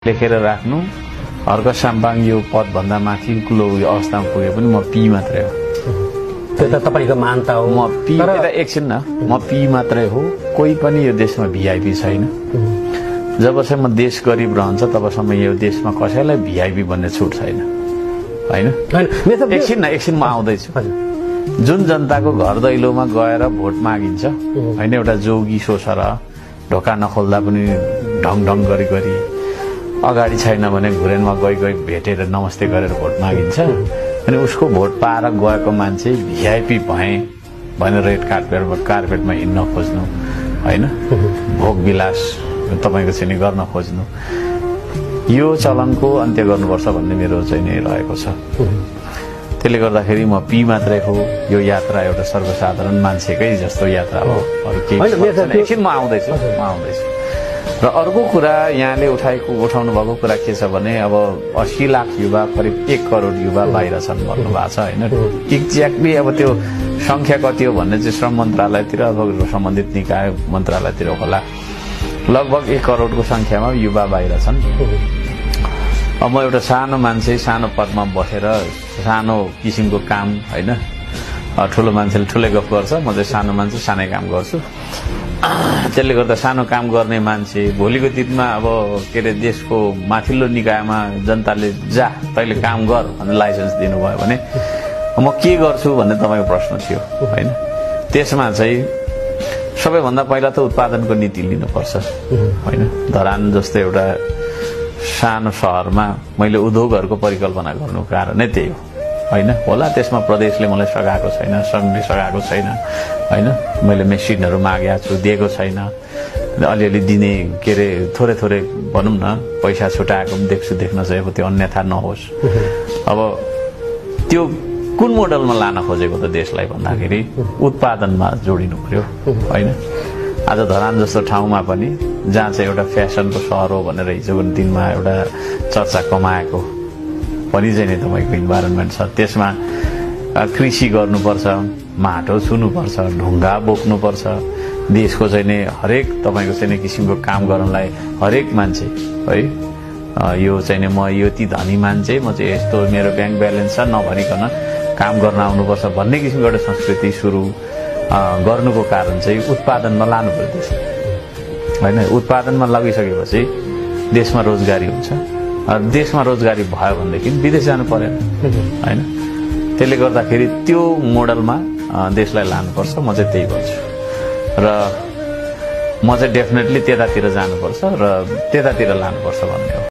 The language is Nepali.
लेखेर राख्नु हर्क साम्बाङ यो पदभन्दा माथिल्लो अवस्थामा पुगे पनि म पी मात्रै हो। त्यो त तपाईको मान्यता हो। म पी एकछिन न, म पी मात्रै हो। कोही पनि यो देशमा भिआइपी छैन। जबसम्म देश गरिब रहन्छ तबसम्म यो देशमा कसैलाई भिआइपी भन्ने छुट छैन, हैन? एकछिन म आउँदैछु। जुन जनताको घर दैलोमा गएर भोट मागिन्छ, हैन, एउटा जोगी सोचर ढोका नखोल्दा पनि ढङ ढङ गरी अगाडि छैन भने घुरेनमा गई भेटेर नमस्ते गरेर भोट मागिन्छ। अनि उसको भोट पाएर गएको मान्छे भिआइपी भए भनेर रेड कार्पेटमा हिँड्न खोज्नु, हैन, भोग विलास तपाईको चाहिँ गर्न खोज्नु, यो चलनको अन्त्य गर्नुपर्छ भन्ने मेरो चाहिँ नै रहेको छ। त्यसले गर्दाखेरि म पी मात्रै हो। यो यात्रा एउटा सर्वसाधारण मान्छेकै जस्तो यात्रा हो। अरु केही एकछिन म आउँदैछु। र अर्को कुरा यहाँले उठाउनु भएको कुरा के छ भने अब 80 लाख युवा, करिब 1 करोड युवा बाहिर छन् भन्नु भएको छ, हैन? एक्ज्याक्टली अब त्यो संख्या कति हो भन्ने चाहिँ श्रम मन्त्रालयतिर अथवा सम्बन्धित निकाय मन्त्रालयतिर होला। लगभग 1 करोडको संख्यामा युवा बाहिर छन्। अब म एउटा सानो मान्छे सानो पदमा बसेर सानो किसिमको काम, हैन, ठुलो मान्छेले ठुलै गफ गर्छ, म चाहिँ सानो मान्छे सानै काम गर्छु। त्यसले गर्दा सानो काम गर्ने मान्छे भोलिको दिनमा अब के अरे देशको माथिल्लो निकायमा जनताले जा तैले काम गर भनेर लाइसेन्स दिनुभयो भने म के गर्छु भन्ने तपाईको प्रश्न थियो, हैन? त्यसमा चाहिँ सबैभन्दा पहिला त उत्पादनको नीति लिनुपर्छ, हैन? धरान जस्तो एउटा सानो शहरमा मैले उद्योगहरूको परिकल्पना गर्नुको कारण नै त्यही हो, हैन? होला त्यसमा प्रदेशले मलाई सघाएको छैन, संघले सघाएको छैन, हैन? मैले मेसिनहरू मागेको छु, दिएको छैन। अलिअलि दिने के अरे थोरै भनौँ न पैसा छुटाएको पनि देख्न चाहिँ अब त्यो अन्यथा नहोस्। अब त्यो कुन मोडलमा लान खोजेको त देशलाई भन्दाखेरि उत्पादनमा जोडिनु पर्यो, हैन? आज धरान जस्तो ठाउँमा पनि जहाँ चाहिँ एउटा फ्यासनको सहर हो भनेर हिजोको दिनमा एउटा चर्चा कमाएको पनि चाहिँ नि तपाईँको इन्भाइरोमेन्ट छ। त्यसमा कृषि गर्नुपर्छ, माटो छुनुपर्छ, ढुङ्गा बोक्नुपर्छ। देशको चाहिँ नि हरेक तपाईँको चाहिँ नि किसिमको काम गर्नलाई हरेक मान्छे, है, यो चाहिँ नि म यति धनी मान्छे, म चाहिँ यस्तो मेरो ब्याङ्क ब्यालेन्स छ नभनिकन काम गर्न आउनुपर्छ भन्ने किसिमको एउटा संस्कृति सुरु गर्नुको कारण चाहिँ उत्पादनमा लानु पर्यो देश, हैन? उत्पादनमा लगिसकेपछि देशमा रोजगारी हुन्छ। देशमा रोजगारी भयो भनेदेखि विदेश जानु परेन, हैन? त्यसले गर्दाखेरि त्यो मोडलमा देशलाई लानुपर्छ। म चाहिँ त्यही भन्छु र म चाहिँ डेफिनेटली त्यतातिर जानुपर्छ र त्यतातिर लानुपर्छ भन्ने हो।